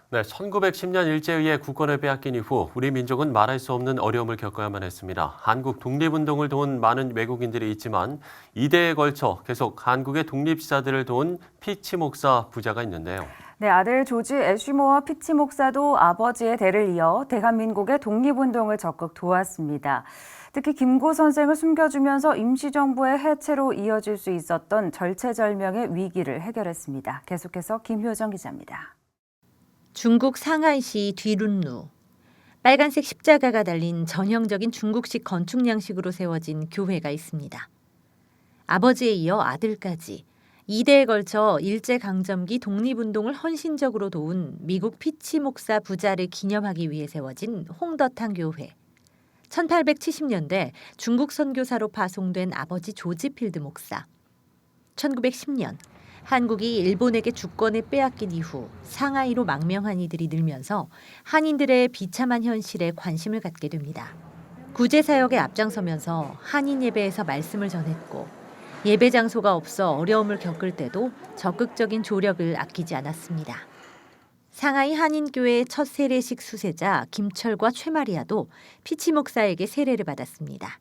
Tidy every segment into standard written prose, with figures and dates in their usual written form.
네, 1910년 일제에 의해 국권을 빼앗긴 이후 우리 민족은 말할 수 없는 어려움을 겪어야만 했습니다. 한국 독립운동을 도운 많은 외국인들이 있지만 이대에 걸쳐 계속 한국의 독립시사들을 도운 피치 목사 부자가 있는데요. 네, 아들 조지 애슈모어 피치 목사도 아버지의 대를 이어 대한민국의 독립운동을 적극 도왔습니다. 특히 김구 선생을 숨겨주면서 임시정부의 해체로 이어질 수 있었던 절체절명의 위기를 해결했습니다. 계속해서 김효정 기자입니다. 중국 상하이시 뒤룬루. 빨간색 십자가가 달린 전형적인 중국식 건축 양식으로 세워진 교회가 있습니다. 아버지에 이어 아들까지 2대에 걸쳐 일제강점기 독립운동을 헌신적으로 도운 미국 피치 목사 부자를 기념하기 위해 세워진 홍더탕 교회. 1870년대 중국 선교사로 파송된 아버지 조지 필드 목사. 1910년 한국이 일본에게 주권을 빼앗긴 이후 상하이로 망명한 이들이 늘면서 한인들의 비참한 현실에 관심을 갖게 됩니다. 구제사역에 앞장서면서 한인 예배에서 말씀을 전했고 예배 장소가 없어 어려움을 겪을 때도 적극적인 조력을 아끼지 않았습니다. 상하이 한인교회의 첫 세례식 수세자 김철과 최마리아도 피치 목사에게 세례를 받았습니다.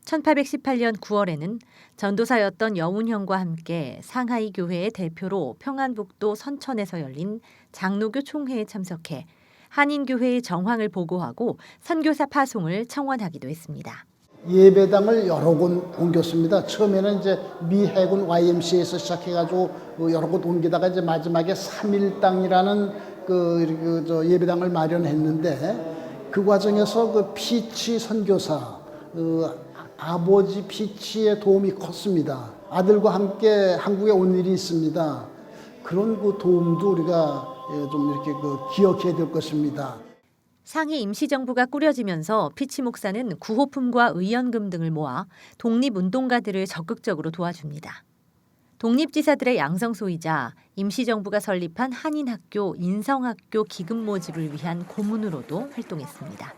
1818년 9월에는 전도사였던 여운형과 함께 상하이 교회의 대표로 평안북도 선천에서 열린 장로교 총회에 참석해 한인교회의 정황을 보고하고 선교사 파송을 청원하기도 했습니다. 예배당을 여러 곳 옮겼습니다. 처음에는 이제 미 해군 YMCA에서 시작해가지고 여러 곳 옮기다가 이제 마지막에 3일당이라는 예배당을 마련했는데 그 과정에서 그 피치 선교사 아버지 피치의 도움이 컸습니다. 아들과 함께 한국에 온 일이 있습니다. 그런 그 도움도 우리가 좀 이렇게 기억해야 될 것입니다. 상해 임시정부가 꾸려지면서 피치 목사는 구호품과 의연금 등을 모아 독립운동가들을 적극적으로 도와줍니다. 독립지사들의 양성소이자 임시정부가 설립한 한인학교, 인성학교 기금 모집을 위한 고문으로도 활동했습니다.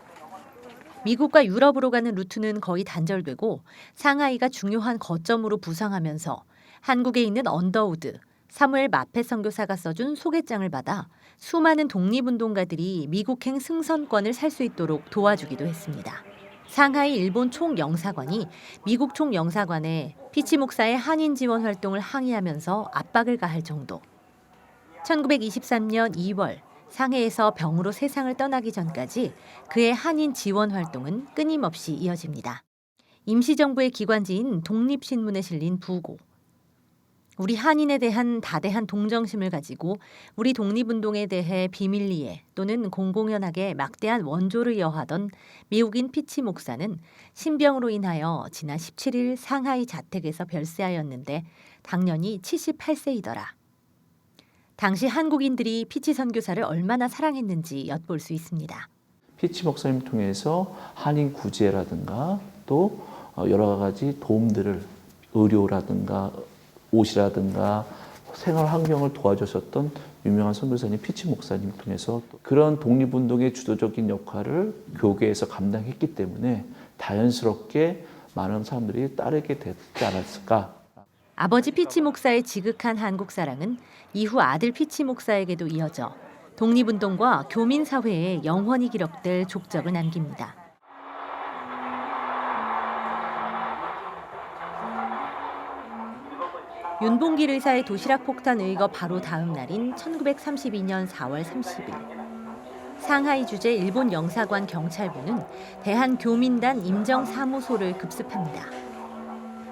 미국과 유럽으로 가는 루트는 거의 단절되고 상하이가 중요한 거점으로 부상하면서 한국에 있는 언더우드, 사무엘 마페 선교사가 써준 소개장을 받아 수많은 독립운동가들이 미국행 승선권을 살 수 있도록 도와주기도 했습니다. 상하이 일본 총영사관이 미국 총영사관에 피치 목사의 한인 지원 활동을 항의하면서 압박을 가할 정도. 1923년 2월 상해에서 병으로 세상을 떠나기 전까지 그의 한인 지원 활동은 끊임없이 이어집니다. 임시정부의 기관지인 독립신문에 실린 부고. 우리 한인에 대한 다대한 동정심을 가지고 우리 독립운동에 대해 비밀리에 또는 공공연하게 막대한 원조를 여하던 미국인 피치 목사는 신병으로 인하여 지난 17일 상하이 자택에서 별세하였는데 당년이 78세이더라. 당시 한국인들이 피치 선교사를 얼마나 사랑했는지 엿볼 수 있습니다. 피치 목사님 통해서 한인 구제라든가 또 여러 가지 도움들을 의료라든가 옷이라든가 생활 환경을 도와주셨던 유명한 선교사님 피치 목사님 통해서 그런 독립운동의 주도적인 역할을 교계에서 감당했기 때문에 자연스럽게 많은 사람들이 따르게 됐지 않았을까. 아버지 피치 목사의 지극한 한국 사랑은 이후 아들 피치 목사에게도 이어져 독립운동과 교민사회에 영원히 기록될 족적을 남깁니다. 윤봉길 의사의 도시락 폭탄 의거 바로 다음 날인 1932년 4월 30일. 상하이 주재 일본 영사관 경찰부는 대한교민단 임정사무소를 급습합니다.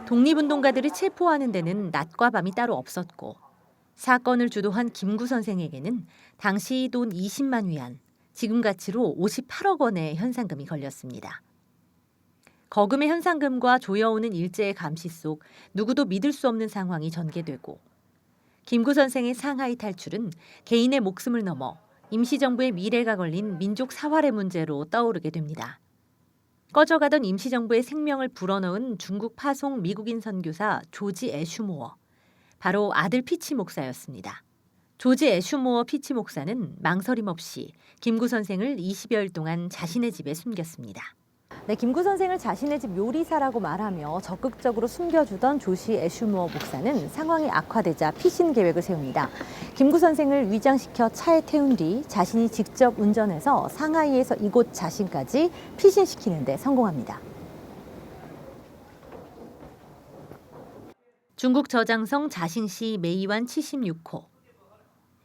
독립운동가들을 체포하는 데는 낮과 밤이 따로 없었고 사건을 주도한 김구 선생에게는 당시 돈 20만 위안, 지금 가치로 58억 원의 현상금이 걸렸습니다. 거금의 현상금과 조여오는 일제의 감시 속 누구도 믿을 수 없는 상황이 전개되고 김구 선생의 상하이 탈출은 개인의 목숨을 넘어 임시정부의 미래가 걸린 민족 사활의 문제로 떠오르게 됩니다. 꺼져가던 임시정부의 생명을 불어넣은 중국 파송 미국인 선교사 조지 애슈모어, 바로 아들 피치 목사였습니다. 조지 애슈모어 피치 목사는 망설임 없이 김구 선생을 20여일 동안 자신의 집에 숨겼습니다. 네, 김구 선생을 자신의 집 요리사라고 말하며 적극적으로 숨겨주던 조시 애슈모어 목사는 상황이 악화되자 피신 계획을 세웁니다. 김구 선생을 위장시켜 차에 태운 뒤 자신이 직접 운전해서 상하이에서 이곳 자신까지 피신시키는 데 성공합니다. 중국 저장성 자신시 메이완 76호.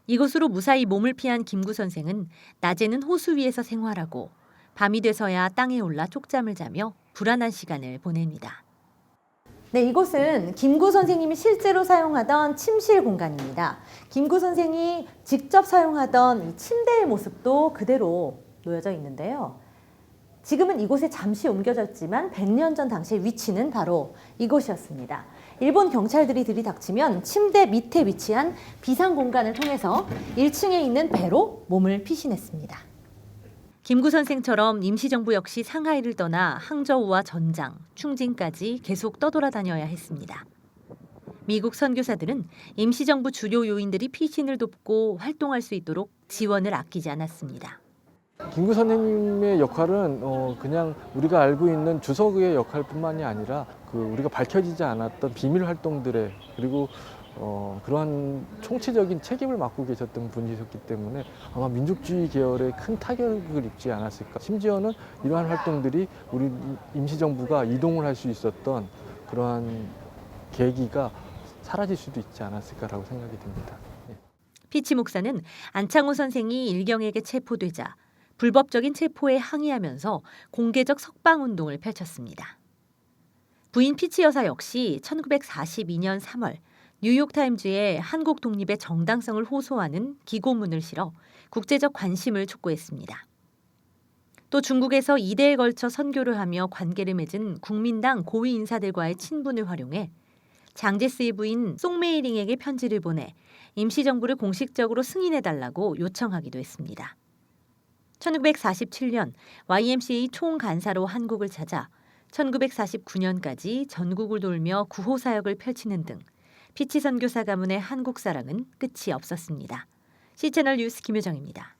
이곳으로 무사히 몸을 피한 김구 선생은 낮에는 호수 위에서 생활하고 밤이 돼서야 땅에 올라 쪽잠을 자며 불안한 시간을 보냅니다. 네, 이곳은 김구 선생님이 실제로 사용하던 침실 공간입니다. 김구 선생이 직접 사용하던 이 침대의 모습도 그대로 놓여져 있는데요. 지금은 이곳에 잠시 옮겨졌지만 100년 전 당시의 위치는 바로 이곳이었습니다. 일본 경찰들이 들이닥치면 침대 밑에 위치한 비상 공간을 통해서 1층에 있는 배로 몸을 피신했습니다. 김구 선생처럼 임시정부 역시 상하이를 떠나 항저우와 전장, 충진까지 계속 떠돌아다녀야 했습니다. 미국 선교사들은 임시정부 주요 요인들이 피신을 돕고 활동할 수 있도록 지원을 아끼지 않았습니다. 김구 선생님의 역할은 그냥 우리가 알고 있는 주석의 역할뿐만이 아니라 우리가 밝혀지지 않았던 비밀 활동들의 그리고 그러한 총체적인 책임을 맡고 계셨던 분이셨기 때문에 아마 민족주의 계열에 큰 타격을 입지 않았을까. 심지어는 이러한 활동들이 우리 임시정부가 이동을 할 수 있었던 그러한 계기가 사라질 수도 있지 않았을까라고 생각이 듭니다. 피치 목사는 안창호 선생이 일경에게 체포되자 불법적인 체포에 항의하면서 공개적 석방운동을 펼쳤습니다. 부인 피치 여사 역시 1942년 3월 뉴욕타임즈에 한국 독립의 정당성을 호소하는 기고문을 실어 국제적 관심을 촉구했습니다. 또 중국에서 2대에 걸쳐 선교를 하며 관계를 맺은 국민당 고위 인사들과의 친분을 활용해 장제스의 부인 송메이링에게 편지를 보내 임시정부를 공식적으로 승인해달라고 요청하기도 했습니다. 1947년 YMCA 총간사로 한국을 찾아 1949년까지 전국을 돌며 구호 사역을 펼치는 등 피치 선교사 가문의 한국 사랑은 끝이 없었습니다. C채널 뉴스 김효정입니다.